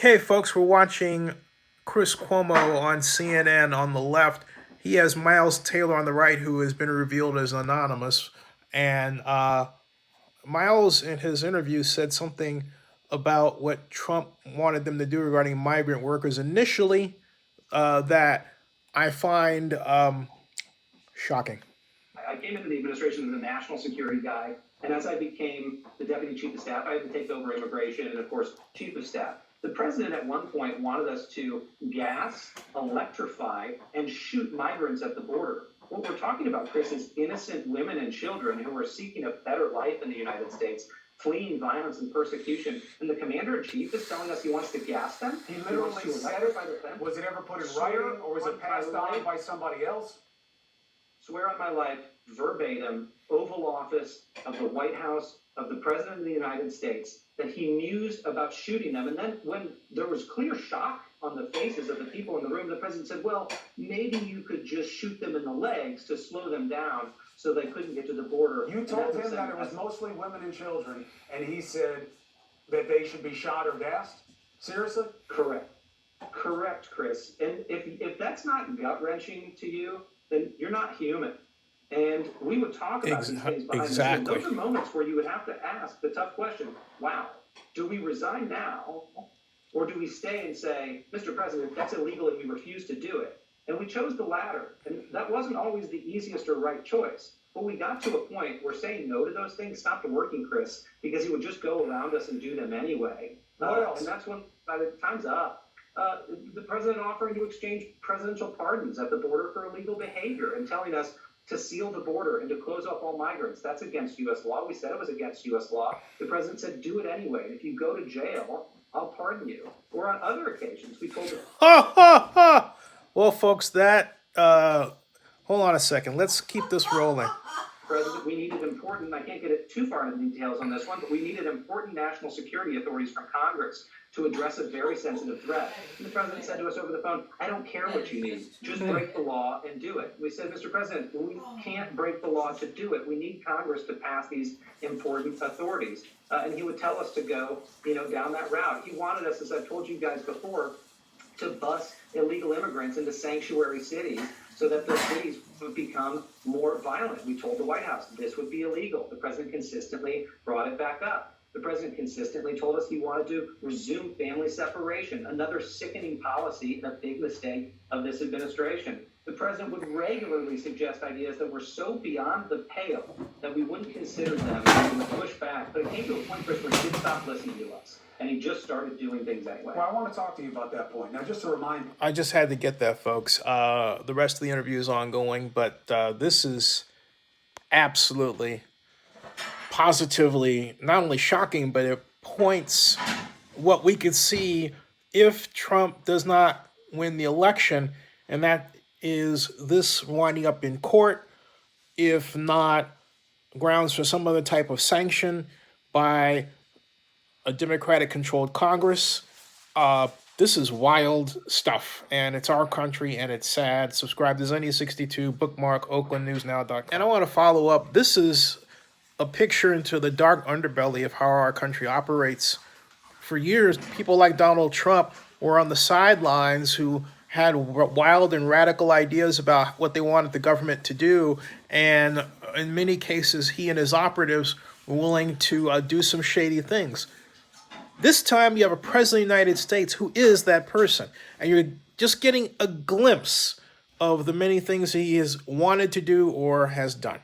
Okay, folks, we're watching Chris Cuomo on CNN on the left. He has Miles Taylor on the right, who has been revealed as anonymous. And Miles, in his interview, said something about what Trump wanted them to do regarding migrant workers initially that I find shocking. I came into the administration as a national security guy, and as I became the deputy chief of staff, I had to take over immigration and, of course, chief of staff. The president at one point wanted us to gas, electrify, and shoot migrants at the border. What we're talking about, Chris, is innocent women and children who are seeking a better life in the United States, fleeing violence and persecution. And the commander-in-chief is telling us he wants to gas them? He literally said it. Was it ever put in writing, or was it passed on by somebody else? Swear on my life, verbatim, Oval Office of the White House, of the President of the United States, that he mused about shooting them. And then when there was clear shock on the faces of the people in the room, the President said, well, maybe you could just shoot them in the legs to slow them down so they couldn't get to the border. You told him that it was mostly women and children, and he said that they should be shot or gassed? Seriously? Correct. Correct, Chris. And if that's not gut-wrenching to you, then you're not human. And we would talk about these things behind the scenes. Those are moments where you would have to ask the tough question, wow, do we resign now, or do we stay and say, Mr. President, that's illegal and we refuse to do it? And we chose the latter. And that wasn't always the easiest or right choice. But we got to a point where saying no to those things stopped working, Chris, because he would just go around us and do them anyway. What else? And that's when, by the time's up. The president offering to exchange presidential pardons at the border for illegal behavior and telling us to seal the border and to close off all migrants. That's against U.S. law. We said it was against U.S. law. The president said, do it anyway. If you go to jail, I'll pardon you. Or on other occasions, we told him. Well, folks, that, hold on a second. Let's keep this rolling. President, we needed important, I can't get too far into details on this one, but we needed important national security authorities from Congress to address a very sensitive threat. And the president said to us over the phone, I don't care what you need, just break the law and do it. We said, Mr. President, we can't break the law to do it. We need Congress to pass these important authorities. And he would tell us to go, down that route. He wanted us, as I've told you guys before, to bus illegal immigrants into sanctuary cities so that those cities would become more violent. We told the White House this would be illegal. The president consistently brought it back up. The president consistently told us he wanted to resume family separation, another sickening policy and a big mistake of this administration. The president would regularly suggest ideas that were so beyond the pale that we wouldn't consider them and would push back. But it came to a point, Chris, where he did stop listening to us. And he just started doing things anyway. Well, I want to talk to you about that point. Now, just to remind you. I just had to get that, folks. The rest of the interview is ongoing, but this is absolutely, positively, not only shocking, but it points what we could see if Trump does not win the election, and that is this winding up in court, if not grounds for some other type of sanction by a Democratic-controlled Congress. This is wild stuff, and it's our country, and it's sad. Subscribe to Zenny62, bookmark oaklandnewsnow.com. And I want to follow up. This is a picture into the dark underbelly of how our country operates. For years, people like Donald Trump were on the sidelines who had wild and radical ideas about what they wanted the government to do, and in many cases, he and his operatives were willing to do some shady things. This time, you have a president of the United States who is that person, and you're just getting a glimpse of the many things he has wanted to do or has done.